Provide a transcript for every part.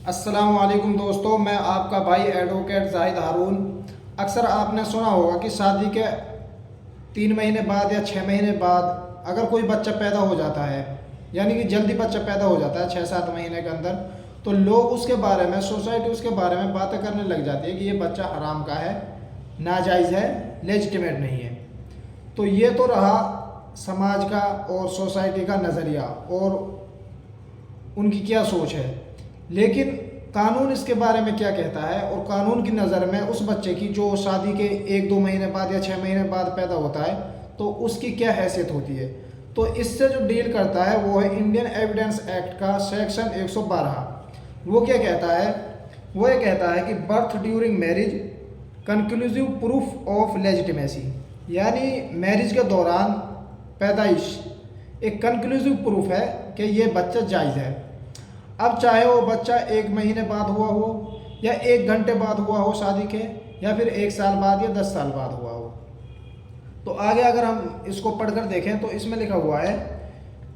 अस्सलाम वालेकुम दोस्तों, मैं आपका भाई एडवोकेट जाहिद हारून। अक्सर आपने सुना होगा कि शादी के 3 महीने बाद या 6 महीने बाद अगर कोई बच्चा पैदा हो जाता है, यानी कि जल्दी बच्चा पैदा हो जाता है 6-7 महीने के अंदर, तो लोग उसके बारे में, सोसाइटी उसके बारे में बातें करने लग जाती है कि ये बच्चा हराम का है, नाजायज़ है, लेजिटिमेट नहीं है। तो ये तो रहा समाज का और सोसाइटी का नज़रिया और उनकी क्या सोच है। लेकिन कानून इसके बारे में क्या कहता है, और कानून की नज़र में उस बच्चे की जो शादी के 1-2 महीने बाद या 6 महीने बाद पैदा होता है, तो उसकी क्या हैसियत होती है। तो इससे जो डील करता है वो है इंडियन एविडेंस एक्ट का सेक्शन 112। वो क्या कहता है, वो ये कहता है कि birth during marriage conclusive proof of legitimacy, यानी मैरिज के दौरान पैदाइश एक कंक्लूसिव प्रूफ है कि ये बच्चा जायज़ है। अब चाहे वो बच्चा 1 महीने बाद हुआ हो, या 1 घंटे बाद हुआ हो शादी के, या फिर 1 साल बाद या 10 साल बाद हुआ हो। तो आगे अगर हम इसको पढ़कर देखें तो इसमें लिखा हुआ है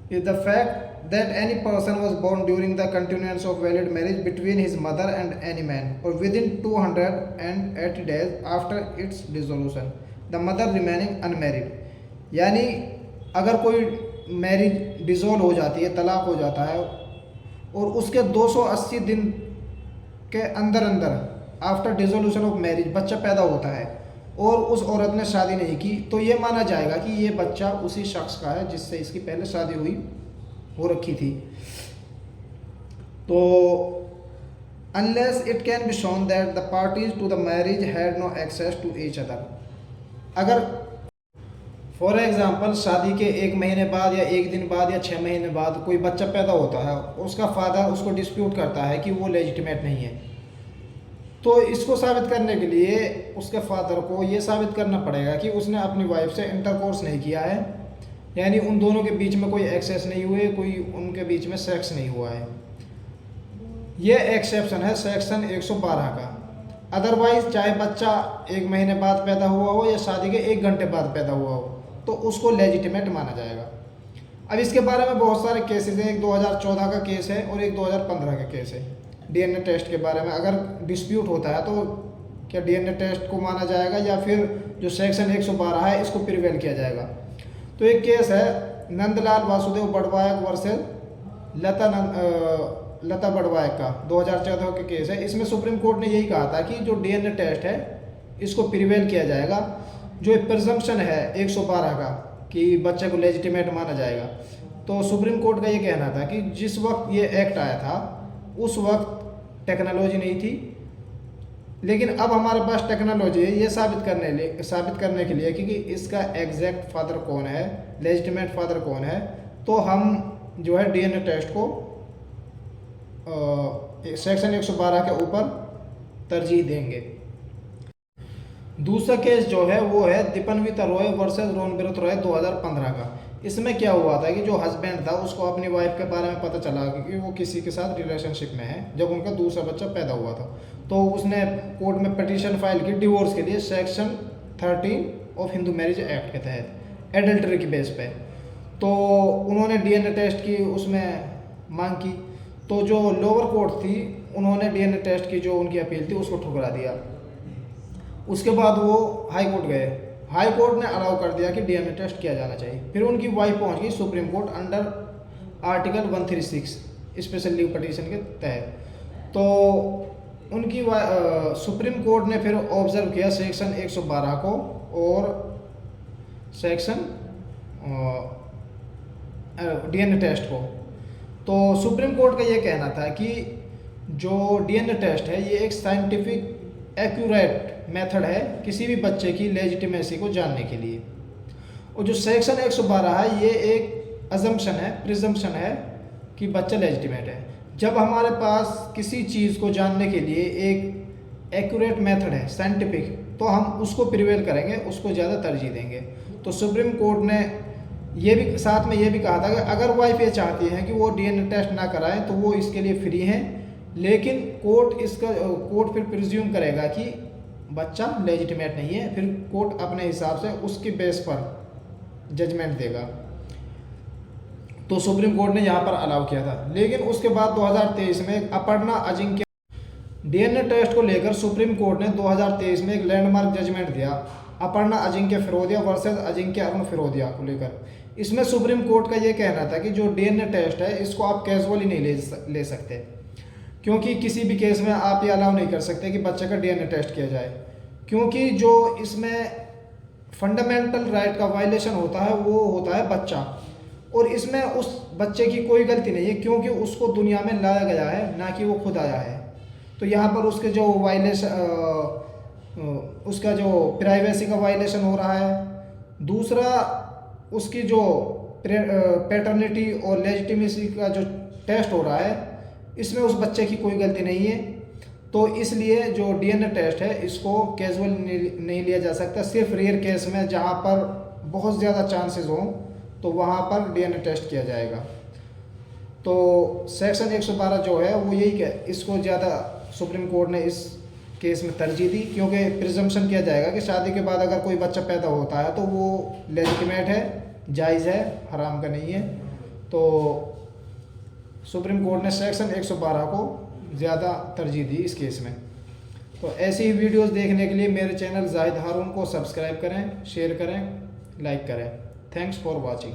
कि the fact that any person was born during the continuance of valid marriage between his mother and any man or within 280 days after its dissolution the mother remaining unmarried, यानी अगर कोई मैरिज डिसॉल्व हो जाती है, तलाक हो जाता है, और उसके 280 दिन के अंदर अंदर आफ्टर डिसोल्यूशन ऑफ मैरिज बच्चा पैदा होता है और उस औरत ने शादी नहीं की, तो ये माना जाएगा कि ये बच्चा उसी शख्स का है जिससे इसकी पहले शादी हो रखी थी। तो unless it can be shown that the parties to the marriage had no access to each other, अगर फॉर एग्ज़ाम्पल शादी के 1 महीने बाद या 1 दिन बाद या 6 महीने बाद कोई बच्चा पैदा होता है, उसका फादर उसको डिस्प्यूट करता है कि वो लेजिटिमेट नहीं है, तो इसको साबित करने के लिए उसके फादर को ये साबित करना पड़ेगा कि उसने अपनी वाइफ से इंटरकोर्स नहीं किया है, यानी उन दोनों के बीच में कोई एक्सेस नहीं हुए, कोई उनके बीच में सेक्स नहीं हुआ है। ये एक्सेप्शन है सेक्शन 112 का। अदरवाइज चाहे बच्चा 1 महीने बाद पैदा हुआ हो या शादी के 1 घंटे बाद पैदा हुआ हो, तो उसको लेजिटिमेट माना जाएगा। अब इसके बारे में बहुत सारे केसेस हैं, एक 2014 का केस है और एक 2015 का केस है। डीएनए टेस्ट के बारे में अगर डिस्प्यूट होता है तो क्या डीएनए टेस्ट को माना जाएगा या फिर जो सेक्शन 112 है इसको प्रिवेल किया जाएगा। तो एक केस है नंदलाल वासुदेव बड़वायक वर्सेस लता बड़वायक का 2014 का केस है। इसमें सुप्रीम कोर्ट ने यही कहा था कि जो डीएनए टेस्ट है इसको प्रिवेल किया जाएगा, जो प्रिजम्पशन है 112 का कि बच्चे को लेजिटिमेट माना जाएगा। तो सुप्रीम कोर्ट का ये कहना था कि जिस वक्त ये एक्ट आया था उस वक्त टेक्नोलॉजी नहीं थी, लेकिन अब हमारे पास टेक्नोलॉजी है ये साबित करने के लिए कि इसका एग्जैक्ट फादर कौन है, लेजिटिमेट फादर कौन है। तो हम जो है डीएनए टेस्ट को सेक्शन 112 के ऊपर तरजीह देंगे। दूसरा केस जो है वो है दीपनवीता रॉय वर्सेस रोनबिरत रॉय 2015 का। इसमें क्या हुआ था कि जो हस्बैंड था उसको अपनी वाइफ के बारे में पता चला कि वो किसी के साथ रिलेशनशिप में है जब उनका दूसरा बच्चा पैदा हुआ था। तो उसने कोर्ट में पिटीशन फाइल की डिवोर्स के लिए section 13 of Hindu marriage act के तहत एडल्टरी की बेस पे। तो उन्होंने डीएनए टेस्ट की उसमें मांग की, तो जो लोअर कोर्ट थी उन्होंने डीएनए टेस्ट की जो उनकी अपील थी उसको ठुकरा दिया। उसके बाद वो हाई कोर्ट गए, हाई कोर्ट ने अलाउ कर दिया कि डीएनए टेस्ट किया जाना चाहिए। फिर उनकी वाइफ पहुंच गई supreme court under article 136 special leave petition के तहत। तो उनकी सुप्रीम कोर्ट ने फिर ऑब्जर्व किया सेक्शन 112 को और सेक्शन डीएनए टेस्ट को। तो सुप्रीम कोर्ट का ये कहना था कि जो डीएनए टेस्ट है ये एक साइंटिफिक एक्यूरेट मेथड है किसी भी बच्चे की लेजिटिमेसी को जानने के लिए। और जो सेक्शन 112 है ये एक अजम्पशन है, प्रिजम्पशन है कि बच्चा लेजिटिमेट है। जब हमारे पास किसी चीज़ को जानने के लिए एक एक्यूरेट मेथड है साइंटिफिक, तो हम उसको प्रिवेल करेंगे, उसको ज़्यादा तरजीह देंगे। तो सुप्रीम कोर्ट ने ये भी साथ में ये भी कहा था कि अगर वाइफ ये चाहती है कि वो डीएनए टेस्ट ना कराएं तो वो इसके लिए फ्री हैं, लेकिन कोर्ट फिर प्रिज्यूम करेगा कि बच्चा लेजिटिमेट नहीं है, फिर कोर्ट अपने हिसाब से उसके बेस पर जजमेंट देगा। तो सुप्रीम कोर्ट ने यहाँ पर अलाउ किया था। लेकिन उसके बाद 2023 में अपर्णा अजिंक्य डीएनए टेस्ट को लेकर सुप्रीम कोर्ट ने 2023 में एक लैंडमार्क जजमेंट दिया अपर्णा अजिंक्य फिरोदिया वर्सेस अजिंक्य अरुण फिरोदिया को लेकर। इसमें सुप्रीम कोर्ट का ये कहना था कि जो डीएनए टेस्ट है इसको आप कैजुअली नहीं ले सकते, क्योंकि किसी भी केस में आप ये अलाउ नहीं कर सकते कि बच्चे का डीएनए टेस्ट किया जाए, क्योंकि जो इसमें फंडामेंटल राइट का वायलेशन होता है वो होता है बच्चा, और इसमें उस बच्चे की कोई गलती नहीं है, क्योंकि उसको दुनिया में लाया गया है, ना कि वो खुद आया है। तो यहाँ पर उसके जो वायलेशन उसका जो प्राइवेसी का वायलेशन हो रहा है, दूसरा उसकी जो पैटर्निटी और लेजिटिमेसी का जो टेस्ट हो रहा है इसमें उस बच्चे की कोई गलती नहीं है। तो इसलिए जो डीएनए टेस्ट है इसको कैजुअल नहीं लिया जा सकता। सिर्फ रेयर केस में जहाँ पर बहुत ज़्यादा चांसेस हों तो वहाँ पर डीएनए टेस्ट किया जाएगा। तो सेक्शन 112 जो है वो यही इसको ज़्यादा सुप्रीम कोर्ट ने इस केस में तरजीह दी, क्योंकि प्रिजम्पशन किया जाएगा कि शादी के बाद अगर कोई बच्चा पैदा होता है तो वो लेजिटिमेट है, जायज़ है, हराम का नहीं है। तो सुप्रीम कोर्ट ने सेक्शन 112 को ज़्यादा तरजीह दी इस केस में। तो ऐसी ही वीडियोस देखने के लिए मेरे चैनल जाहिद हारून को सब्सक्राइब करें, शेयर करें, लाइक करें। Thanks for watching.